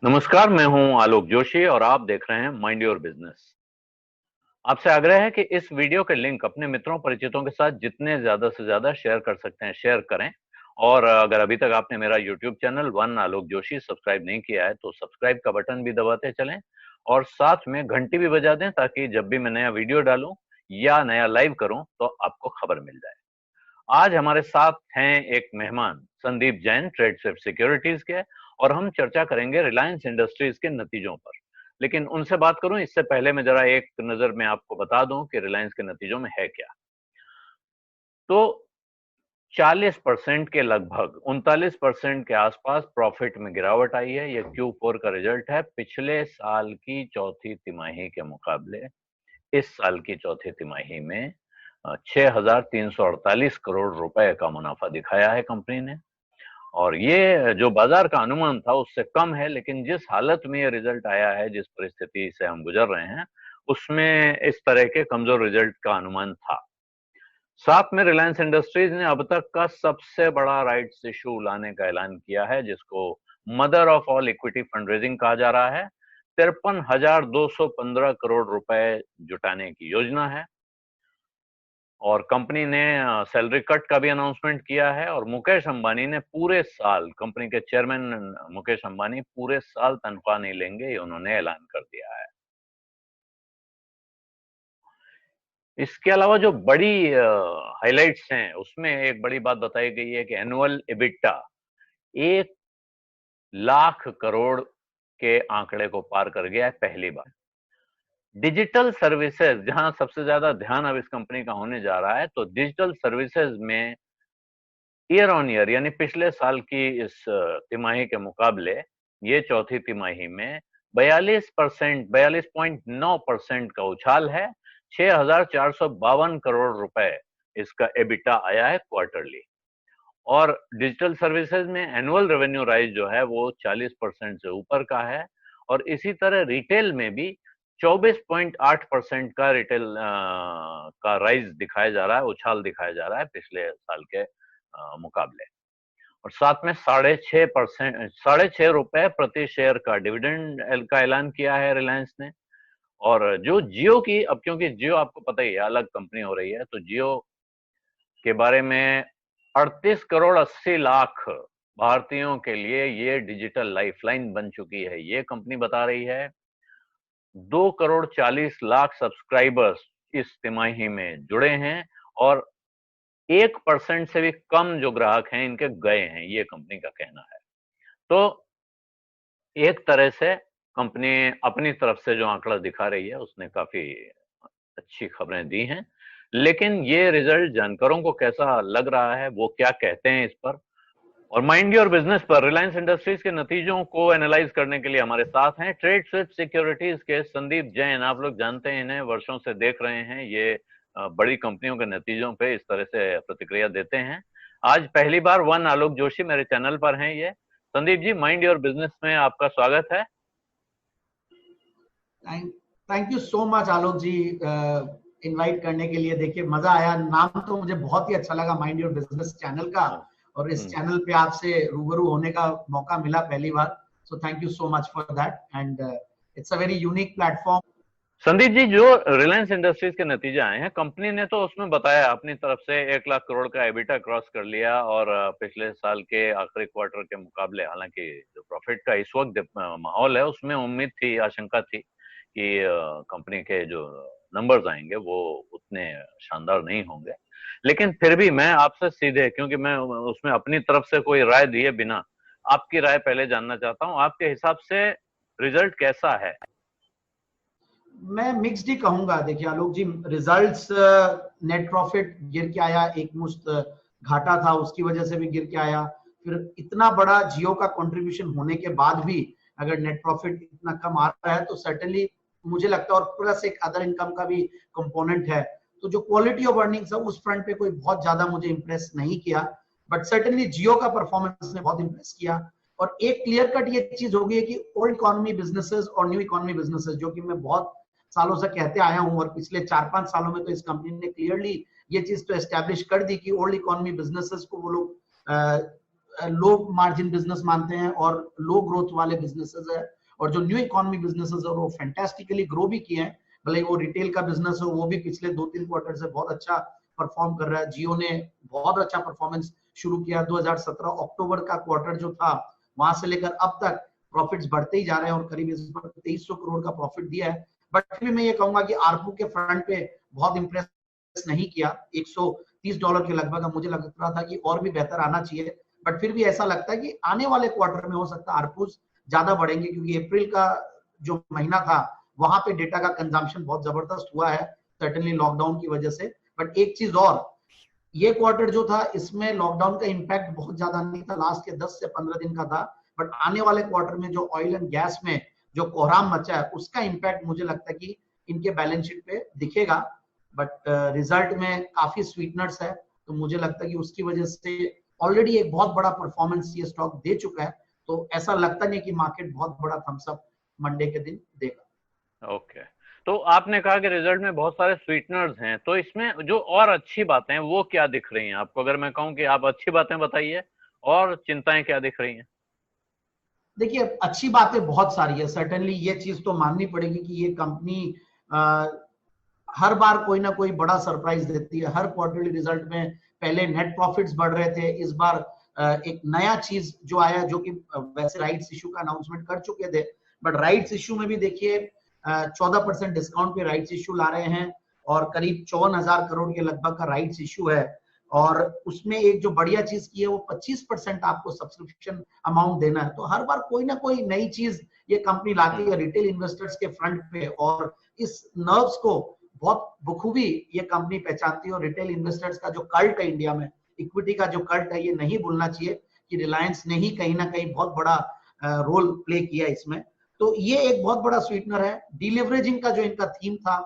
नमस्कार, मैं हूं आलोक जोशी और आप देख रहे हैं माइंड योर बिजनेस। आपसे आग्रह है कि इस वीडियो के लिंक अपने मित्रों परिचितों के साथ जितने ज्यादा से ज्यादा शेयर कर सकते हैं शेयर करें। और अगर अभी तक आपने मेरा यूट्यूब चैनल वन आलोक जोशी सब्सक्राइब नहीं किया है तो सब्सक्राइब का बटन भी दबाते चलें और साथ में घंटी भी बजा दें ताकि जब भी मैं नया वीडियो डालूं या नया लाइव करूं तो आपको खबर मिल जाए। आज हमारे साथ हैं एक मेहमान संदीप जैन ट्रेडसेफ सिक्योरिटीज के, और हम चर्चा करेंगे रिलायंस इंडस्ट्रीज के नतीजों पर। लेकिन उनसे बात करूं इससे पहले मैं जरा एक नजर में आपको बता दूं कि रिलायंस के नतीजों में है क्या। तो 40% के लगभग 39% के आसपास प्रॉफिट में गिरावट आई है। यह Q4 का रिजल्ट है। पिछले साल की चौथी तिमाही के मुकाबले इस साल की चौथी तिमाही में 6,348 करोड़ रुपए का मुनाफा दिखाया है कंपनी ने। और ये जो बाजार का अनुमान था उससे कम है, लेकिन जिस हालत में ये रिजल्ट आया है, जिस परिस्थिति से हम गुजर रहे हैं, उसमें इस तरह के कमजोर रिजल्ट का अनुमान था। साथ में रिलायंस इंडस्ट्रीज ने अब तक का सबसे बड़ा राइट्स इशू लाने का ऐलान किया है, जिसको mother of all equity fund raising कहा जा रहा है। 53,215 करोड़ रुपए जुटाने की योजना है और कंपनी ने सैलरी कट का भी अनाउंसमेंट किया है। और मुकेश अंबानी ने पूरे साल, कंपनी के चेयरमैन मुकेश अंबानी पूरे साल तनख्वाह नहीं लेंगे, ये उन्होंने ऐलान कर दिया है। इसके अलावा जो बड़ी हाइलाइट्स हैं उसमें एक बड़ी बात बताई गई है कि एनुअल एबिटा 1 लाख करोड़ के आंकड़े को पार कर गया है पहली बार। डिजिटल सर्विसेज, जहां सबसे ज्यादा ध्यान अब इस कंपनी का होने जा रहा है, तो डिजिटल सर्विसेज में ईयर ऑन ईयर यानी पिछले साल की इस तिमाही के मुकाबले ये चौथी तिमाही में 42.9% का उछाल है। 6,452 करोड़ रुपए इसका एबिटा आया है क्वार्टरली। और डिजिटल सर्विसेज में एनुअल रेवेन्यू राइज जो है वो 40% से ऊपर का है। और इसी तरह रिटेल में भी 24.8% का रिटेल का राइज दिखाया जा रहा है, उछाल दिखाया जा रहा है पिछले साल के मुकाबले। और साथ में 6.5 रुपए प्रति शेयर का डिविडेंड का ऐलान किया है रिलायंस ने। और जो जियो की, अब क्योंकि जियो आपको पता ही है अलग कंपनी हो रही है, तो जियो के बारे में 38 करोड़ 80 लाख भारतीयों के लिए ये डिजिटल लाइफलाइन बन चुकी है। ये कंपनी बता रही है 2 करोड़ 40 लाख सब्सक्राइबर्स इस तिमाही में जुड़े हैं और 1% से भी कम जो ग्राहक हैं इनके गए हैं, ये कंपनी का कहना है। तो एक तरह से कंपनी अपनी तरफ से जो आंकड़ा दिखा रही है उसने काफी अच्छी खबरें दी हैं। लेकिन ये रिजल्ट जानकारों को कैसा लग रहा है, वो क्या कहते हैं इस पर, और माइंड योर बिजनेस पर रिलायंस इंडस्ट्रीज के नतीजों को एनालाइज करने के लिए हमारे साथ हैं ट्रेडसेफ सिक्योरिटीज के संदीप जैन। आप लोग जानते हैं इन्हें, वर्षों से देख रहे हैं, ये बड़ी कंपनियों के नतीजों पे इस तरह से प्रतिक्रिया देते हैं। आज पहली बार वन आलोक जोशी मेरे चैनल पर हैं ये। Sandeep ji, mind your business में आपका स्वागत है। Thank you so much Alok ji, invite करने के लिए। देखिए मजा आया, नाम तो मुझे बहुत ही अच्छा लगा माइंड योर बिजनेस चैनल का, और इस चैनल पे आपसे रूबरू होने का मौका मिला पहली बार। So thank you so much for that and it's a very unique platform. Sandeep ji, जो रिलायंस इंडस्ट्रीज के नतीजे आए हैं, कंपनी ने तो उसमें बताया अपनी तरफ से 1 लाख करोड़ का एबिटा क्रॉस कर लिया और पिछले साल के आखिरी क्वार्टर के मुकाबले, हालांकि जो प्रॉफिट का इस वक्त माहौल है उसमें उम्मीद थी, आशंका थी कि कंपनी के जो नंबर्स आएंगे वो उतने शानदार नहीं होंगे। लेकिन फिर भी मैं आपसे सीधे, क्योंकि मैं उसमें अपनी तरफ से कोई राय दिए बिना आपकी राय पहले जानना चाहता हूं, आपके हिसाब से रिजल्ट कैसा है? मैं मिक्स्ड ही कहूंगा। देखिए आलोक जी, रिजल्ट्स, नेट प्रॉफिट गिर के आया, एक मुश्त घाटा था उसकी वजह से भी गिर के आया। फिर इतना बड़ा जियो का कंट्रीब्यूशन होने के बाद भी अगर नेट प्रॉफिट इतना कम आ रहा है तो सर्टेनली मुझे लगता है, और प्लस एक अदर इनकम का भी कंपोनेंट है, तो जो क्वालिटी ऑफ अर्निंग्स है उस फ्रंट पे कोई बहुत ज्यादा मुझे इंप्रेस नहीं किया। बट सर्टेनली जियो का परफॉर्मेंस ने बहुत इंप्रेस किया। और एक क्लियर कट ये चीज हो गई है कि ओल्ड इकोनॉमी बिजनेसेस और न्यू इकोनॉमी बिजनेसेस, जो कि मैं बहुत सालों से कहते आया हूं, और पिछले 4-5 सालों में तो इस कंपनी ने क्लियरली ये चीज तो एस्टैब्लिश कर दी कि ओल्ड इकोनॉमी बिजनेसेस को वो लोग लो मार्जिन बिजनेस मानते हैं और लो ग्रोथ वाले बिजनेसेस है, और जो न्यू इकोनॉमी बिजनेसेस है वो फैंटास्टिकली ग्रो भी किए हैं। भले वो रिटेल का बिजनेस हो वो भी पिछले 2-3 क्वार्टर से बहुत अच्छा परफॉर्म कर रहा है। जियो ने बहुत अच्छा परफॉर्मेंस शुरू किया, 2017 अक्टूबर का क्वार्टर जो था वहां से लेकर अब तक प्रॉफिट्स बढ़ते ही जा रहे हैं और करीब इस बार 2300 करोड़ का प्रॉफिट दिया है। बट फिर मैं ये कहूंगा कि आरपू के फ्रंट पे बहुत इंप्रेस नहीं किया, $130 के लगभग। मुझे लग रहा था कि और भी बेहतर आना चाहिए, बट फिर भी ऐसा लगता है कि आने वाले क्वार्टर में हो सकता है आरपूस ज्यादा बढ़ेंगे, क्योंकि अप्रैल का जो महीना था वहां पे डेटा का कंजम्पशन बहुत जबरदस्त हुआ है, सर्टेनली लॉकडाउन की वजह से। बट एक चीज और, ये क्वार्टर जो था इसमें लॉकडाउन का इंपैक्ट बहुत ज्यादा नहीं था, लास्ट के 10 से 15 दिन का था। बट आने वाले क्वार्टर में जो ऑयल एंड गैस में जो कोहराम मचा है उसका इंपैक्ट मुझे लगता है कि इनके बैलेंस शीट पे दिखेगा। बट रिजल्ट में काफी स्वीटनर्स है, तो मुझे लगता है कि उसकी वजह से ऑलरेडी एक बहुत बड़ा परफॉर्मेंस ये स्टॉक दे चुका है, तो ऐसा लगता नहीं कि मार्केट बहुत बड़ा थम्स अप मंडे के दिन देगा। ओके, तो आपने कहा कि रिजल्ट में बहुत सारे स्वीटनर्स हैं, तो इसमें जो और अच्छी बातें हैं वो क्या दिख रही हैं आपको? अगर मैं कहूं कि आप अच्छी बातें बताइए, और चिंताएं क्या दिख रही हैं? देखिए, अच्छी बातें बहुत सारी है। सर्टेनली ये चीज तो माननी पड़ेगी कि ये कंपनी हर बार कोई ना कोई बड़ा सरप्राइज देती है। हर क्वार्टरली रिजल्ट में पहले नेट प्रॉफिट्स बढ़ रहे थे, इस बार एक नया चीज जो आया, जो कि वैसे राइट्स इशू का अनाउंसमेंट कर चुके थे, बट राइट्स इशू में भी देखिए 14% डिस्काउंट पे राइट्स इशू ला रहे हैं, और करीब 54,000 करोड़ के लगभग का राइट्स इशू है। और उसमें एक जो बढ़िया चीज की है वो 25% आपको सब्सक्रिप्शन अमाउंट देना है। तो हर बार कोई ना कोई नई चीज ये कंपनी लाती है रिटेल इन्वेस्टर्स के फ्रंट पे, और इस नर्व्स को बहुत बखूबी ये कंपनी पहचानती है। और रिटेल इन्वेस्टर्स का जो कल्ट है इंडिया में, इक्विटी का जो कल्ट है, ये नहीं भूलना चाहिए कि रिलायंस ने ही कहीं ना कहीं बहुत बड़ा रोल प्ले किया इसमें। तो ये एक बहुत बड़ा स्वीटनर है। डिलीवरेजिंग का जो इनका थीम था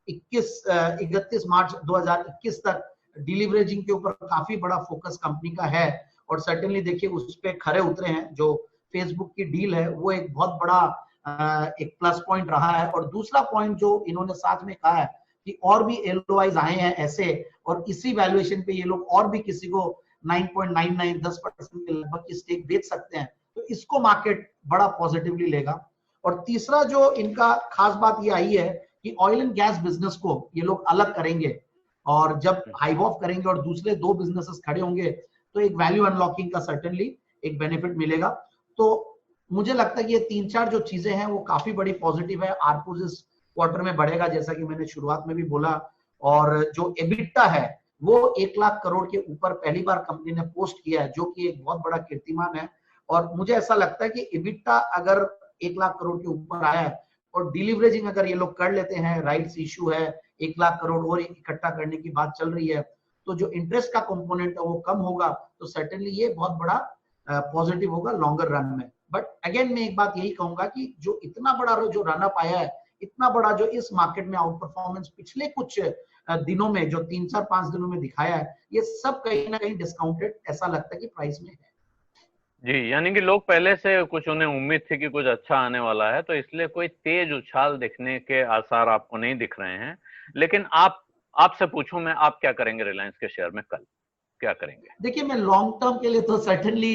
31 मार्च 2021 तक, डिलीवरेजिंग के ऊपर काफी बड़ा फोकस कंपनी का है, और सर्टेनली देखिए उस पे खरे उतरे हैं। जो फेसबुक की डील है वो एक बहुत बड़ा एक प्लस पॉइंट रहा है। और दूसरा पॉइंट जो इन्होंने साथ में कहा है कि और भी एलओआईज आए हैं ऐसे, और इसी वैल्यूएशन पे ये लोग और भी किसी को 9.99 10% के लगभग की स्टेक बेच सकते हैं, तो इसको मार्केट बड़ा पॉजिटिवली लेगा। और तीसरा जो इनका खास बात ये आई है कि ऑयल एंड गैस बिजनेस को ये लोग अलग करेंगे, और जब हाइव ऑफ करेंगे और दूसरे दो बिजनेसेस खड़े होंगे तो एक वैल्यू अनलॉकिंग का सर्टेनली एक बेनिफिट मिलेगा। तो मुझे लगता है कि ये 3-4 जो चीजें हैं वो काफी बड़ी पॉजिटिव है। आरपूस इस क्वार्टर में बढ़ेगा, जैसा कि मैंने शुरुआत में भी बोला। और जो एबिटा है वो 1 लाख करोड़ के ऊपर पहली बार कंपनी ने पोस्ट किया है, जो कि एक बहुत बड़ा कीर्तिमान है। और मुझे ऐसा लगता है कि एबिटा अगर 1 लाख करोड़ के ऊपर आया है, और डिलीवरेजिंग अगर ये लोग कर लेते हैं, राइट्स इशू है, 1 लाख करोड़ और इकट्ठा करने की बात चल रही है, तो जो इंटरेस्ट का कंपोनेंट है वो कम होगा, तो सर्टेनली ये बहुत बड़ा पॉजिटिव होगा लॉन्गर रन में। बट अगेन मैं एक बात यही कहूंगा कि जो इतना बड़ा जो रन अप आया है, इतना बड़ा जो इस मार्केट में आउट परफॉर्मेंस पिछले कुछ दिनों में, जो 3-4-5 दिनों में दिखाया है, ये सब कहीं ना कहीं डिस्काउंटेड ऐसा लगता है कि प्राइस में है। जी, यानी कि लोग पहले से कुछ उन्हें उम्मीद थी कि कुछ अच्छा आने वाला है, तो इसलिए कोई तेज उछाल दिखने के आसार आपको नहीं दिख रहे हैं। लेकिन आपसे पूछूं मैं, आप क्या करेंगे रिलायंस के शेयर में कल? क्या करेंगे? देखिए, मैं लॉन्ग टर्म के लिए तो सर्टेनली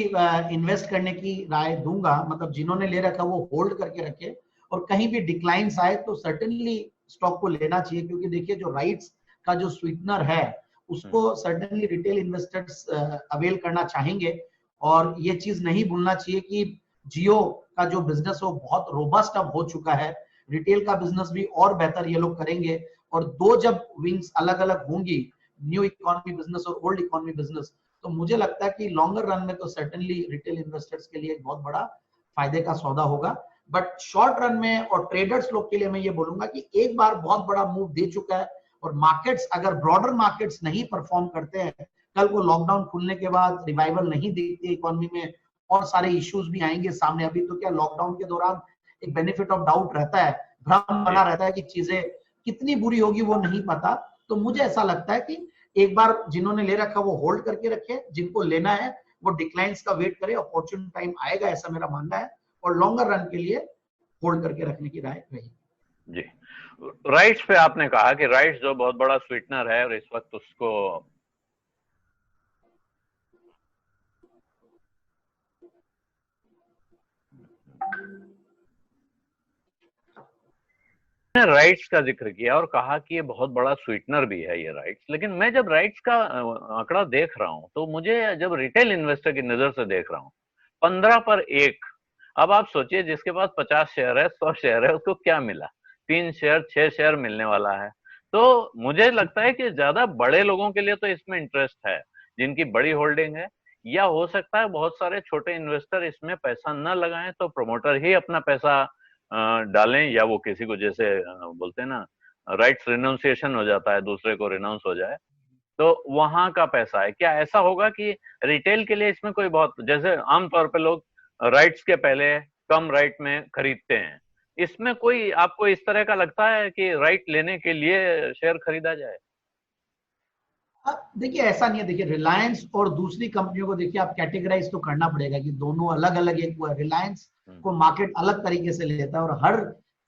इन्वेस्ट करने की राय दूंगा। मतलब जिन्होंने ले रखा वो होल्ड करके रखे, और कहीं भी डिक्लाइंस आए तो सर्टेनली स्टॉक को लेना चाहिए, क्योंकि देखिए जो राइट्स का जो स्वीटनर है उसको सर्टेनली रिटेल इन्वेस्टर्स अवेल करना चाहेंगे। और ये चीज नहीं भूलना चाहिए कि जियो का जो बिजनेस है वो बहुत रोबस्ट अब हो चुका है, रिटेल का बिजनेस भी और बेहतर ये लोग करेंगे। और दो जब विंग्स अलग अलग होंगी, न्यू इकोनॉमी बिजनेस और ओल्ड इकोनॉमी बिजनेस, तो मुझे लगता है कि लॉन्गर रन में तो सर्टेनली रिटेल इन्वेस्टर्स के लिए एक बहुत बड़ा फायदे का सौदा होगा। बट शॉर्ट रन में और ट्रेडर्स लोग के लिए मैं ये बोलूंगा कि एक बार बहुत बड़ा मूव दे चुका है, और मार्केट्स अगर ब्रॉडर मार्केट्स नहीं परफॉर्म करते हैं, कल को लॉकडाउन खुलने के बाद रिवाइवल नहीं दिखती इकोनॉमी में, और सारे इश्यूज भी आएंगे सामने। अभी तो क्या लॉकडाउन के दौरान एक बेनिफिट ऑफ डाउट रहता है, भ्रम बना रहता है कि चीजें कितनी बुरी होगी वो नहीं पता। तो मुझे ऐसा लगता है कि एक बार जिन्होंने ले रखा वो होल्ड करके रखे, जिनको लेना है वो डिक्लाइंस का वेट करे, अपॉर्चुनिटी टाइम आएगा ऐसा मेरा मानना है। और लॉन्गर रन के लिए होल्ड करके रखने की राय रही। जी, राइट्स पे आपने कहा कि राइट्स जो बहुत बड़ा स्वीटनर है, और इस वक्त उसको राइट्स का जिक्र किया और कहा कि ये बहुत बड़ा स्वीटनर भी है ये राइट्स, लेकिन मैं जब राइट्स का आंकड़ा देख रहा हूं तो मुझे जब रिटेल इन्वेस्टर की नजर से देख रहा हूं 15 पर 1। अब आप सोचिए जिसके पास 50 शेयर है, 100 शेयर है, उसको क्या मिला? 3 शेयर, 6 शेयर मिलने वाला है। तो मुझे लगता है कि ज्यादा बड़े लोगों के लिए तो इसमें इंटरेस्ट है, जिनकी बड़ी होल्डिंग है, या हो सकता है बहुत सारे छोटे इन्वेस्टर इसमें पैसा न लगाएं तो प्रमोटर ही अपना पैसा डालें, या वो किसी को जैसे बोलते हैं ना राइट्स रिनाउंसिएशन हो जाता है, दूसरे को रिनाउंस हो जाए, तो वहां का पैसा है। क्या ऐसा होगा कि रिटेल के लिए इसमें कोई बहुत, जैसे आमतौर पे लोग राइट्स के पहले कम राइट में खरीदते हैं, इसमें कोई आपको इस तरह का लगता है कि राइट लेने के लिए शेयर खरीदा जाए? देखिए ऐसा नहीं है, देखिए रिलायंस और दूसरी कंपनियों को देखिए आप कैटेगराइज तो करना पड़ेगा कि दोनों अलग अलग, एक रिलायंस को मार्केट अलग तरीके से लेता है और हर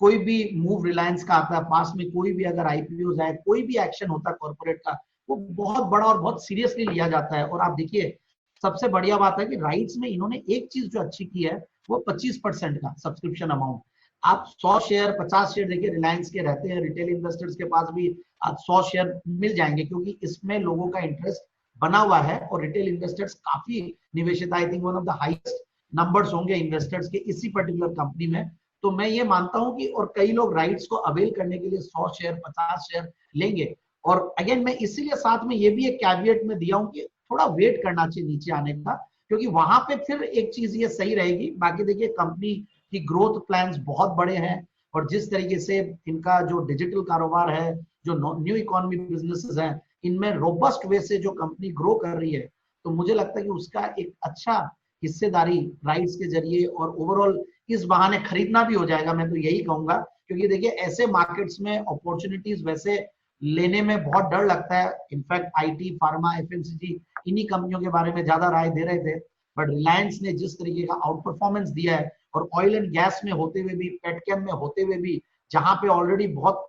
कोई भी मूव रिलायंस का आता है, पास में कोई भी अगर आईपीओ जाए, कोई भी एक्शन होता है कॉर्पोरेट का, वो बहुत बड़ा और बहुत सीरियसली लिया जाता है। और आप देखिए सबसे बढ़िया बात है कि राइट्स में इन्होंने एक चीज जो अच्छी की है वो 25% का सब्सक्रिप्शन अमाउंट। आप 100 शेयर 50 शेयर देखिए रिलायंस के रहते हैं, रिटेल इन्वेस्टर्स के पास भी आप 100 शेयर मिल जाएंगे क्योंकि इसमें लोगों का इंटरेस्ट बना हुआ है और रिटेल इन्वेस्टर्स काफी निवेशित, I think one of the highest numbers होंगे इन्वेस्टर्स के इसी पर्टिकुलर कंपनी में। तो मैं ये मानता हूं कि और कई लोग राइट्स को अवेल करने के लिए 100 शेयर 50 शेयर लेंगे। और अगेन मैं इसीलिए साथ में ये भी एक कैविएट में दिया हूं कि थोड़ा वेट करना चाहिए नीचे आने का, क्योंकि वहां पे फिर एक चीज ये सही रहेगी। बाकी देखिए कंपनी की ग्रोथ प्लान्स बहुत बड़े हैं और जिस तरीके से इनका जो डिजिटल कारोबार है, जो न्यू इकोनॉमी बिजनेसेस हैं, इनमें रोबस्ट वे से जो कंपनी ग्रो कर रही है, तो मुझे लगता है कि उसका एक अच्छा हिस्सेदारी राइट्स के जरिए और ओवरऑल इस बहाने खरीदना भी हो जाएगा। मैं तो यही कहूंगा, क्योंकि देखिए ऐसे मार्केट्स में अपॉर्चुनिटीज वैसे लेने में बहुत डर लगता है। इनफैक्ट आईटी, फार्मा, एफएमसीजी इन्हीं कंपनियों के बारे में ज्यादा राय दे रहे थे, बट रिलायंस ने जिस तरीके का आउट परफॉर्मेंस दिया है और ऑयल एंड गैस में होते हुए भी, पेटकेम में होते हुए भी, जहां पे ऑलरेडी बहुत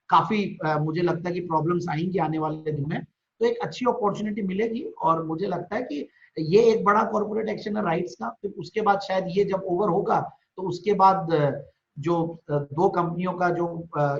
काफी मुझे लगता है कि प्रॉब्लम्स आएंगी आने वाले दिन में, तो एक अच्छी अपॉर्चुनिटी मिलेगी। और मुझे लगता है कि ये एक बड़ा कॉर्पोरेट एक्शन है राइट्स का। फिर उसके बाद शायद ये जब ओवर होगा तो उसके बाद जो दो कंपनियों का जो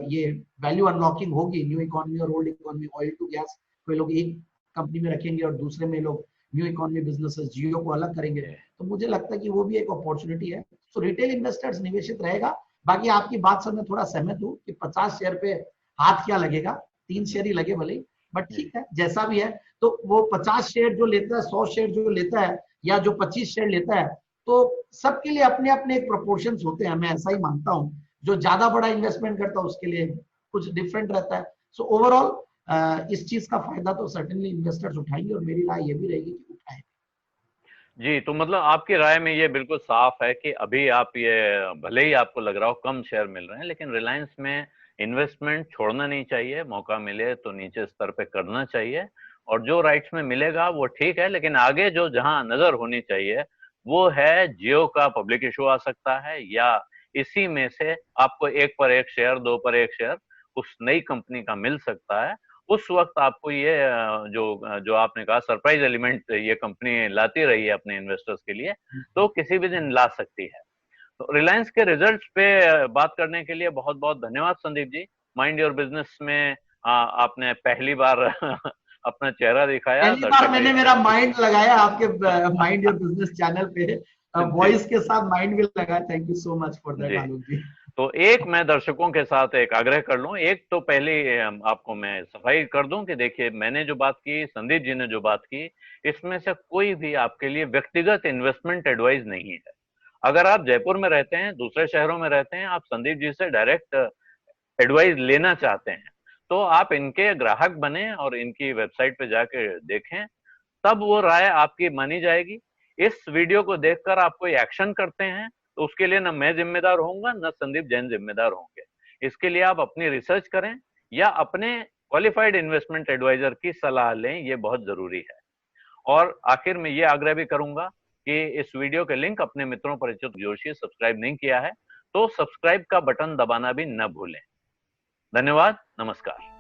ये वैल्यू अनलॉकिंग होगी, न्यू इकोनॉमी और old economy, oil to gas कोई लोग एक कंपनी में रखेंगे और दूसरे में लोग न्यू इकोनॉमी बिजनेसेस जियो को अलग करेंगे, तो मुझे लगता है कि वो भी एक अपॉर्चुनिटी है। तो रिटेल इन्वेस्टर्स निवेशित रहेगा। बाकी आपकी बात से मैं थोड़ा सहमत हूँ कि 50 शेयर पे हाथ क्या लगेगा, 3 शेयर ही लगे भले, बट ठीक है जैसा भी है। तो वो 50 शेयर जो लेता है, 100 शेयर जो लेता है, या जो 25 शेयर लेता है, तो सबके लिए अपने अपने एक प्रोपोर्शंस होते हैं, मैं ऐसा ही मानता हूँ। जो ज्यादा बड़ा इन्वेस्टमेंट करता है उसके लिए कुछ डिफरेंट रहता है। सो ओवरऑल इस चीज का फायदा तो सर्टेनली इन्वेस्टर्स उठाएंगे और मेरी राय ये भी रहेगी कि उठाएंगे। जी, तो मतलब आपकी राय में ये बिल्कुल साफ है कि अभी आप ये, भले ही आपको लग रहा हो कम शेयर मिल रहे हैं, लेकिन रिलायंस में इन्वेस्टमेंट छोड़ना नहीं चाहिए, मौका मिले तो नीचे स्तर पे करना चाहिए। और जो राइट्स में मिलेगा वो ठीक है, लेकिन आगे जो जहां नजर होनी चाहिए वो है जियो का पब्लिक इशू आ सकता है, या इसी में से आपको 1 पर 1 शेयर, 2 पर 1 शेयर उस नई कंपनी का मिल सकता है। उस वक्त आपको ये जो आपने कहा सरप्राइज एलिमेंट ये कंपनी लाती रही है अपने इन्वेस्टर्स के लिए, तो किसी भी दिन ला सकती है। तो रिलायंस के रिजल्ट्स पे बात करने के लिए बहुत बहुत धन्यवाद Sandeep ji. Mind your business में आपने पहली बार अपना चेहरा दिखाया। पहली बार मैंने मेरा माइंड लगाया आपके माइंड योर बिजनेस चैनल पे, वॉइस के साथ माइंड भी लगाया। Thank you so much for that Alok ji. तो एक मैं दर्शकों के साथ एक आग्रह कर लूं, एक तो पहले आपको मैं सफाई कर दूं कि देखिए मैंने जो बात की, संदीप जी ने जो बात की, इसमें से कोई भी आपके लिए व्यक्तिगत इन्वेस्टमेंट एडवाइस नहीं है। अगर आप जयपुर में रहते हैं, दूसरे शहरों में रहते हैं, आप संदीप जी से डायरेक्ट एडवाइस लेना चाहते हैं, तो आप इनके ग्राहक बने और इनकी वेबसाइट पे जाके देखें, तब वो राय आपकी मानी जाएगी। इस वीडियो को देखकर आप कोई एक्शन करते हैं तो उसके लिए न मैं जिम्मेदार होऊंगा, न संदीप जैन जिम्मेदार होंगे। इसके लिए आप अपनी रिसर्च करें या अपने क्वालिफाइड इन्वेस्टमेंट एडवाइजर की सलाह लें, ये बहुत जरूरी है। और आखिर में ये आग्रह भी करूंगा कि इस वीडियो के लिंक अपने मित्रों परिचित जोड़िए। सब्सक्राइब नहीं किया है तो सब्सक्राइब का बटन दबाना भी न भूलें। धन्यवाद, नमस्कार।